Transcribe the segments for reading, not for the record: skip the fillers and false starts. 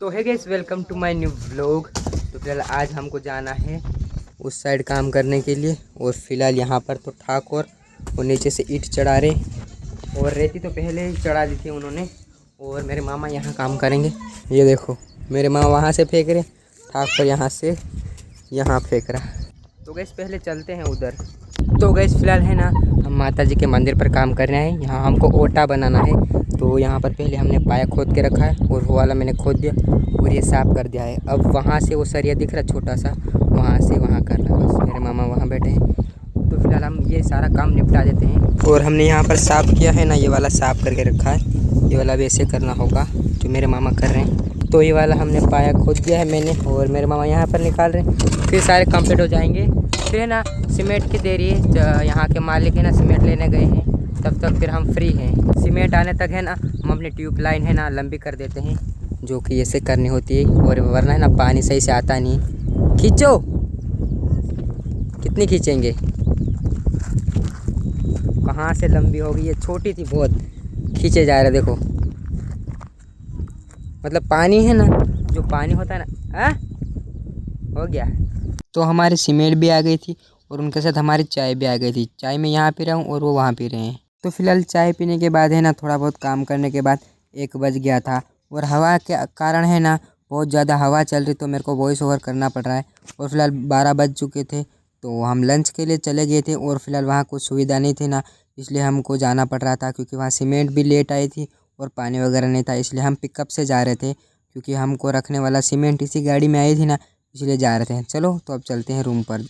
तो है guys, welcome to my new vlog. तो फिलहाल आज हमको जाना है उस साइड काम करने के लिए, और फिलहाल यहाँ पर तो ठाकुर और नीचे से ईंट चढ़ा रहे, और रेती तो पहले ही चढ़ा दी थी उन्होंने। और मेरे मामा यहाँ काम करेंगे। ये देखो, मेरे मामा वहाँ से फेंक रहे, ठाकुर यहाँ से यहाँ फेंक रहा। तो गैस पहले चलते हैं उधर। तो गैस फिलहाल है ना, हम माता जी के मंदिर पर काम कर रहे हैं। यहाँ हमको ओटा बनाना है, तो यहाँ पर पहले हमने पाया खोद के रखा है, और वो वाला मैंने खोद दिया और ये साफ़ कर दिया है। अब वहाँ से वो सरिया दिख रहा छोटा सा, वहाँ से वहाँ करना बस। मेरे मामा वहाँ बैठे हैं, तो फिलहाल हम ये सारा काम निपटा देते हैं। और हमने यहाँ पर साफ़ किया है ना, ये वाला साफ़ करके रखा है। ये वाला भी ऐसे करना होगा जो मेरे मामा कर रहे हैं। तो ये वाला हमने पाया खोद दिया है मैंने, और मेरे मामा यहाँ पर निकाल रहे हैं। फिर सारे कंप्लीट हो जाएंगे। फिर है ना, सीमेंट की देरी है, यहाँ के मालिक है ना सीमेंट लेने गए हैं, तब तक फिर हम फ्री हैं। सीमेंट आने तक है ना, हम अपनी ट्यूब लाइन है ना लंबी कर देते हैं, जो कि ऐसे करनी होती है। और वरना है ना पानी सही से आता नहीं। खींचो, कितनी खींचेंगे, कहाँ से लंबी होगी, ये छोटी थी बहुत, खींचे जा रहे देखो। मतलब पानी है ना, जो पानी होता है ना, हो गया। तो हमारी सीमेंट भी आ गई थी, और उनके साथ हमारी चाय भी आ गई थी। चाय मैं यहाँ पी रहा हूँ और वो वहाँ पी रहे हैं। तो फिलहाल चाय पीने के बाद है ना, थोड़ा बहुत काम करने के बाद 1 बज गया था, और हवा के कारण है ना बहुत ज़्यादा हवा चल रही, तो मेरे को वॉइस ओवर करना पड़ रहा है। और फिलहाल 12 बज चुके थे, तो हम लंच के लिए चले गए थे, और फिलहाल वहाँ कुछ सुविधा नहीं थी ना, इसलिए हमको जाना पड़ रहा था, क्योंकि वहाँ सीमेंट भी लेट आई थी और पानी वगैरह नहीं था। इसलिए हम पिकअप से जा रहे थे, क्योंकि हमको रखने वाला सीमेंट इसी गाड़ी में आई थी ना, इसलिए जा रहे थे। चलो तो अब चलते हैं रूम पर।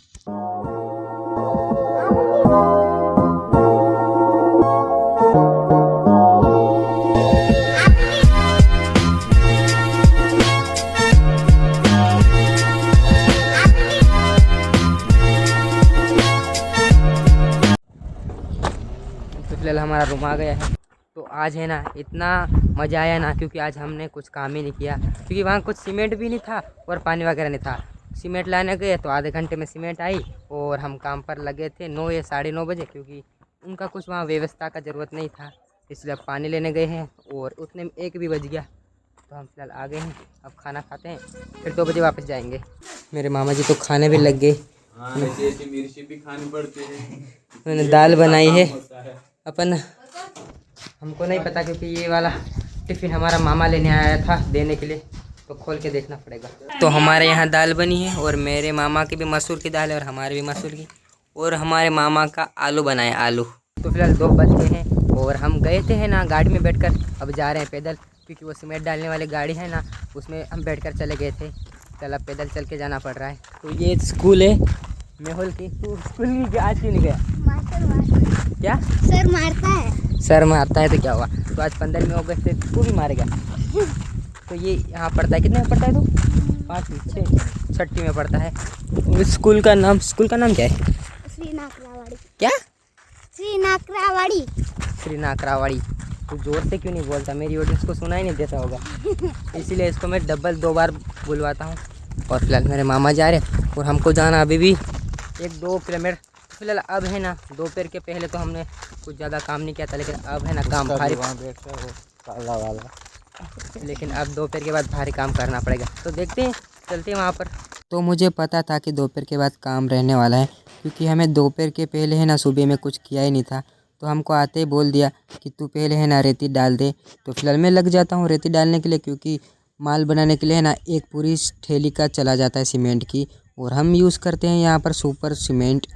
तो फिलहाल हमारा रूम आ गया है। तो आज है ना इतना मज़ा आया ना, क्योंकि आज हमने कुछ काम ही नहीं किया, क्योंकि वहाँ कुछ सीमेंट भी नहीं था और पानी वगैरह नहीं था। सीमेंट लाने गए तो आधे घंटे में सीमेंट आई, और हम काम पर लगे थे 9 या 9:30 बजे, क्योंकि उनका कुछ वहाँ व्यवस्था का ज़रूरत नहीं था। इसलिए अब पानी लेने गए हैं, और उतने में 1 भी बज गया। तो हम फिलहाल आ गए हैं, अब खाना खाते हैं, फिर 2 बजे वापस जाएंगे। मेरे मामा जी तो खाने भी लग गए। मिर्ची भी खानी पड़ती है। मैंने दाल बनाई है अपन, हमको नहीं पता, क्योंकि ये वाला टिफ़िन हमारा मामा लेने आया था देने के लिए, तो खोल के देखना पड़ेगा। तो हमारे यहाँ दाल बनी है, और मेरे मामा की भी मसूर की दाल है, और हमारे भी मसूर की, और हमारे मामा का आलू बनाए आलू। तो फिलहाल 2 बज गए हैं, और हम गए थे है ना गाड़ी में बैठकर, अब जा रहे हैं पैदल, क्योंकि वो सीमेंट डालने वाली गाड़ी है ना, उसमें हम बैठकर चले गए थे। चल अब पैदल चल के जाना पड़ रहा है। तो ये स्कूल है मेहुल की। तू स्कूल नहीं आज क्यों नहीं गया? क्या सर मारता है? सर मारता है तो क्या हुआ, तो आज 15 अगस्त से तू भी मारेगा। तो ये यहाँ पढ़ता है, कितने में पढ़ता है तू? 5वीं 6वीं में पढ़ता है। स्कूल का नाम क्या है? श्री नाकरावाड़ी। क्या? श्री नाकरावाड़ी। श्री नाकरावाड़ी। तू जोर से क्यों नहीं बोलता, मेरी ऑडियंस को सुना ही नहीं देता होगा, इसीलिए इसको मैं डबल 2 बार बुलवाता हूँ। और फिलहाल मेरे मामा जा रहे, और हमको जाना अभी भी 1-2 किलोमीटर। फिलहाल अब है ना, दोपहर के पहले तो हमने कुछ ज़्यादा काम नहीं किया था, लेकिन अब है ना काम भारी, काला वाला। लेकिन अब दोपहर के बाद भारी काम करना पड़ेगा। तो देखते हैं, चलते हैं वहाँ पर। तो मुझे पता था कि दोपहर के बाद काम रहने वाला है, क्योंकि हमें दोपहर के पहले है ना सुबह में कुछ किया ही नहीं था। तो हमको आते ही बोल दिया कि तू पहले है ना रेती डाल दे। तो फिलहाल मैं लग जाता हूँ रेती डालने के लिए, क्योंकि माल बनाने के लिए है ना एक पूरी ठेली का चला जाता है सीमेंट की, और हम यूज़ करते हैं यहाँ पर सुपर सीमेंट।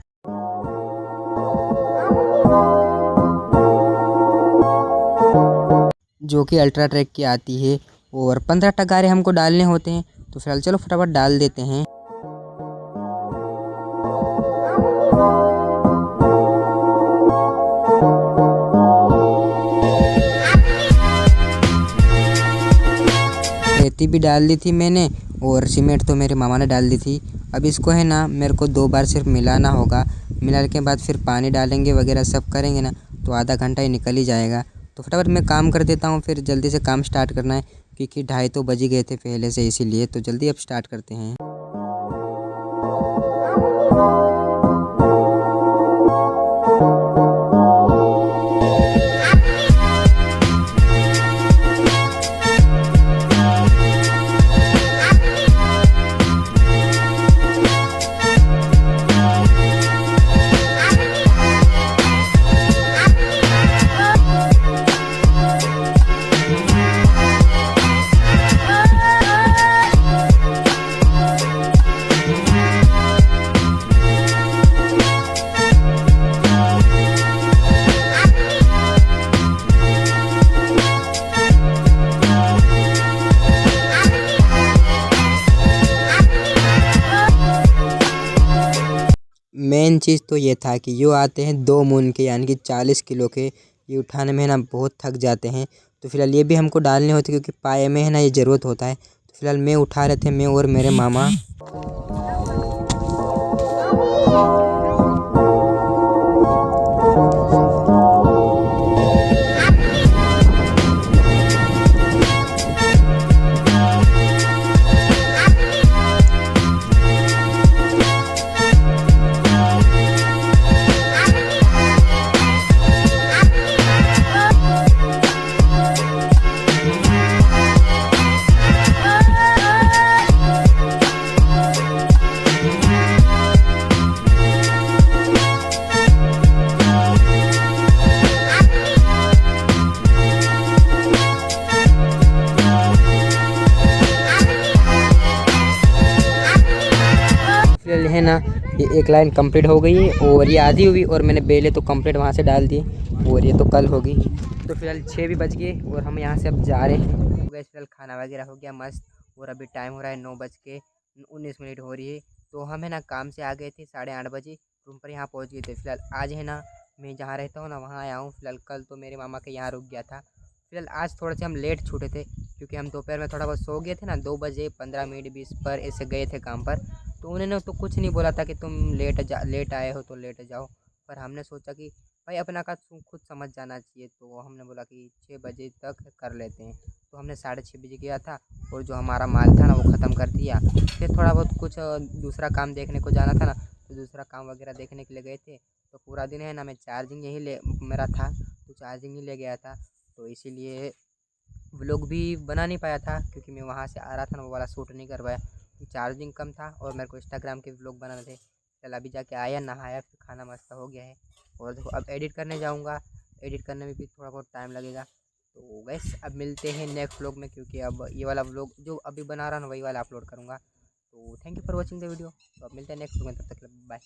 जो कि अल्ट्राटेक की आती है, और 15 टगारे हमको डालने होते हैं। तो फिलहाल चलो फटाफट डाल देते हैं। रेती भी डाल दी थी मैंने, और सीमेंट तो मेरे मामा ने डाल दी थी। अब इसको है ना मेरे को 2 बार सिर्फ मिलाना होगा। मिलाने के बाद फिर पानी डालेंगे वगैरह सब करेंगे ना, तो आधा घंटा ही निकल ही जाएगा। तो फटाफट मैं काम कर देता हूँ, फिर जल्दी से काम स्टार्ट करना है, क्योंकि 2:30 तो बज ही गए थे पहले से, इसीलिए तो जल्दी अब स्टार्ट करते हैं। मेन चीज़ तो ये था कि यो आते हैं 2 मून के यानी कि 40 किलो के, ये उठाने में है ना बहुत थक जाते हैं। तो फिलहाल ये भी हमको डालने होते क्योंकि पाए में है ना ये ज़रूरत होता है। तो फिलहाल मैं उठा रहे थे, मैं और मेरे मामा। फिलहाल है ना ये एक लाइन कंप्लीट हो गई है और ये आधी हुई और मैंने बेले तो कंप्लीट वहाँ से डाल दिए और ये तो कल होगी। तो फिलहाल 6 भी बज गए और हम यहाँ से अब जा रहे हैं। तो गैस फिलहाल खाना वगैरह हो गया मस्त और अभी टाइम हो रहा है 9:19 हो रही है। तो हम है ना काम से आ गए थे 8:30 बजे, रूम पर यहाँ पहुँच गए थे। फिलहाल आज है ना मैं जहाँ रहता हूँ ना वहाँ आया हूँ। फिलहाल कल तो मेरे मामा के यहाँ रुक गया था। फिलहाल आज थोड़े से हम लेट छूटे थे क्योंकि हम दोपहर में थोड़ा बहुत सो गए थे ना, 2:15 पर ऐसे गए थे काम पर। तो उन्होंने तो कुछ नहीं बोला था कि तुम लेट आए हो तो लेट जाओ, पर हमने सोचा कि भाई अपना का खुद समझ जाना चाहिए। तो हमने बोला कि 6 बजे तक कर लेते हैं। तो हमने 6:30 बजे गया था और जो हमारा माल था ना वो ख़त्म कर दिया। फिर थोड़ा बहुत कुछ दूसरा काम देखने को जाना था ना, तो दूसरा काम वगैरह देखने के लिए गए थे। तो पूरा दिन है ना मैं चार्जिंग यही ले मेरा था, तो चार्जिंग ही ले गया था। तो इसीलिए व्लॉग भी बना नहीं पाया था क्योंकि मैं वहाँ से आ रहा था ना, वो वाला शूट नहीं कर पाया, चार्जिंग कम था और मेरे को इंस्टाग्राम के व्लॉग बनाने थे। चल अभी जाके आया, नहाया, फिर खाना मस्त हो गया है और देखो अब एडिट करने जाऊँगा। एडिट करने में भी थोड़ा बहुत टाइम लगेगा। तो गैस अब मिलते हैं नेक्स्ट व्लॉग में, क्योंकि अब ये वाला व्लॉग जो अभी बना रहा हूँ वही वाला अपलोड करूँगा। तो thank you for watching the video. तो अब मिलते हैं नेक्स्ट व्लॉग में, तब तक बाय।